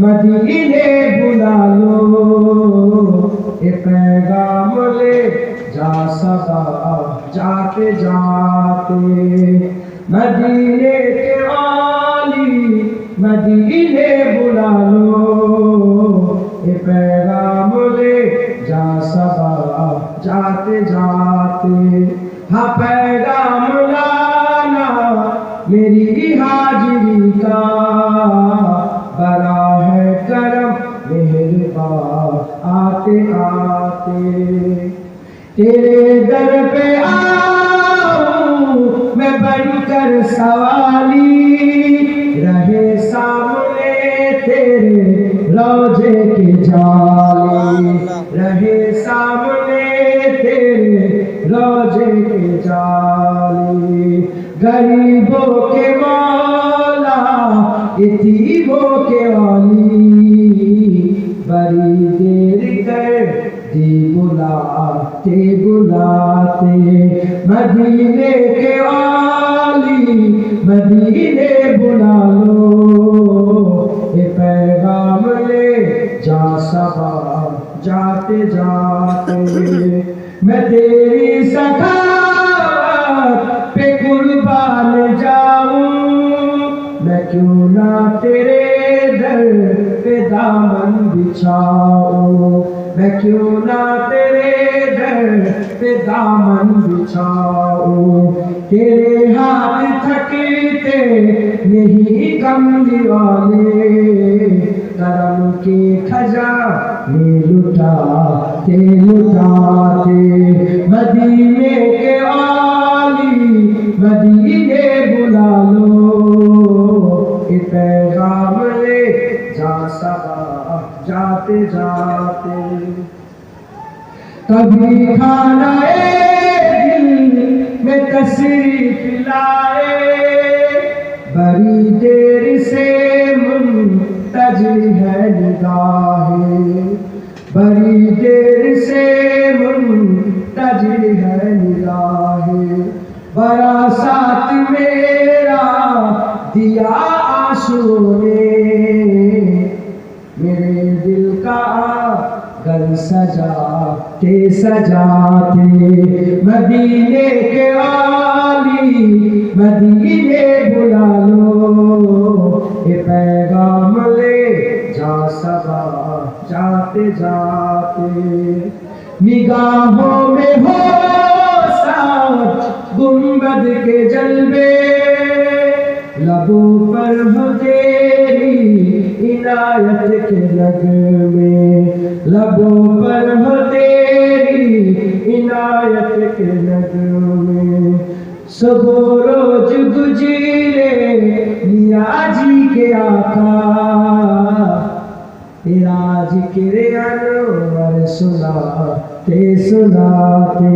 मदीने बुला लो, ए पैगाम ले जा सबा जाते जाते। मदीने के वाली मदीने बुला लो, ए पैगाम ले जा सबा जाते जाते। हाँ पैगाम लाना मेरी हाजिरी का, बड़ा है करम मेहरबान आते आते। तेरे दर पे आऊं मैं बनकर सवाली, रहे सामने तेरे रोजे के जाली, रहे सामने तेरे रोजे के जाली। गरीबों के मौला यतीमों के वाली, बड़ी देर कर दी बुलाते बुलाते। मदीने के वाली मदीने बुला लो, ये पैगाम ले जा सबा जाते जाते। मैं तेरी सखावत पे कुर्बान जाऊं, मैं क्यों ना तेरे दर पे दामन बिछाऊं, मैं क्यों ना तेरे दर पे दामन बिछाऊं। तेरे हाथ थकते नहीं कमली वाले, करम के खजाने लुटाते लुटाते। मदीने के वाली मदीने बुला लो, ए पैगाम ले जा सबा जाते जाते। कभी खाना दिल में तशरीफ लाए, बड़ी देर से मुंतज़िर है निगाहें, बड़ी देर से मुंतज़िर है निगाहें। बड़ा साथ मेरा दिया आंसुओं ने, मेरे दिल का घर सजाते सजाते। मदीने के वाली मदीने बुला लो, ये पैगाम ले जा सबा जाते जाते। निगाहों में हो साथ गुंबद के जलवे, लबों पर हो तेरी इनायत के नगमे, लबों पर हो तेरी इनायत के नगमे। सुबह रोज गुजरे नियाजी के आका, तेरा जिक्र अनवर सुनाते सुनाते।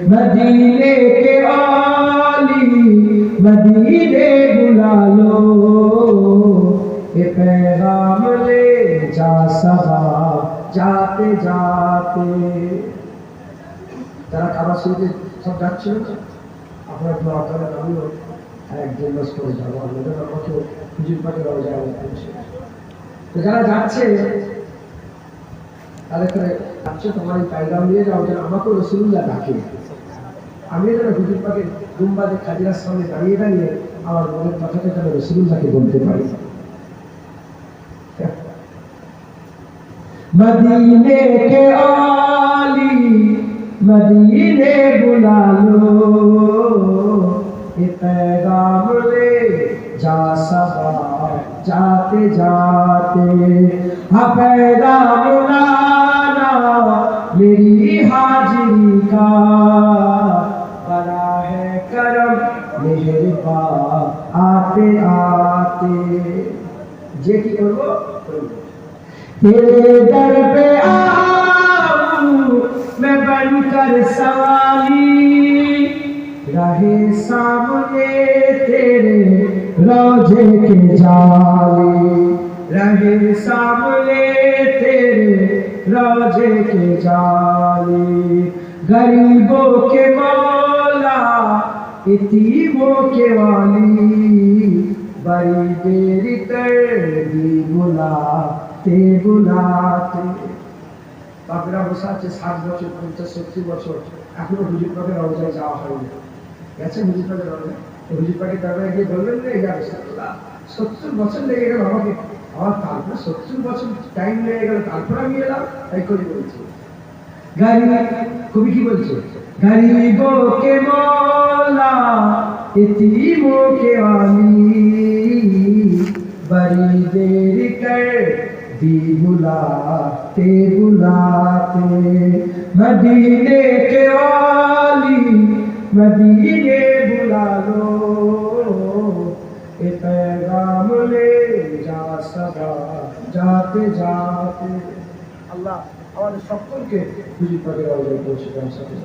मदीने के वाली मदीने बुला लो, ये पैगाम ले जा सबा जाते जाते। যারা খাবার শুরুতে সব যাচ্ছিল, আপনারা দোয়া করেন, আমিও একদিন মাস করে যাবো। আমাদের আমাকে হুজুর পাকে দেওয়া যায়। তো যারা যাচ্ছে তাদের করে যাচ্ছে, তোমার এই পায়গাম নিয়ে যাও যেন আমাকেও রসুলুল্লাহ ডাকে। আমি যেন হুজুর পাকে গুম্বাদে খাদিরার সামনে দাঁড়িয়ে দাঁড়িয়ে আমার মনের কথাটা যেন রসুলুল্লাহকে বলতে পারি। मदीने के आली मदीने बुला लो, ये पैगाम ले जा सबा जाते जाते। हाँ पैगाम लाना मेरी हाजिरी का, बड़ा है करम मेहरबान आते आते। जे की करबो तेरे दर पे आऊं मैं बनकर सवाली, रहे सामने तेरे रोजे के जाली, रहे सामने तेरे रोजे के जाली। गरीबों के मौला यतीमों के वाली, बड़ी देरी कर दी बुलाते बुलाते। বাপেরা বসে আছে 60 বছর 50 70 বছর এখনো হুজুর পাকের রওজায় যাওয়া হয়নি। গেছে হুজুর পাকের রওজায়, হুজুর পাকের দরবারে গিয়ে বললেন না এই রাসূলুল্লাহ 70 বছর লেগে গেল আমাকে, আমার তারপর 70 বছর টাইম লেগে গেল তারপর আমি এলাম। তাই কবি বলছে, কবি কি বলছে, গরিবো কে মৌলা यतीमों के वाली बड़ी देर कर दी बुलाते बुलाते। मदीने के वाली मदीने बुला लो, ये पैगाम ले जा सदा जाते जाते। अल्लाह हमारे सबको के হুজুর পাকের রওজায় পৌঁছে দেওয়ার সাথে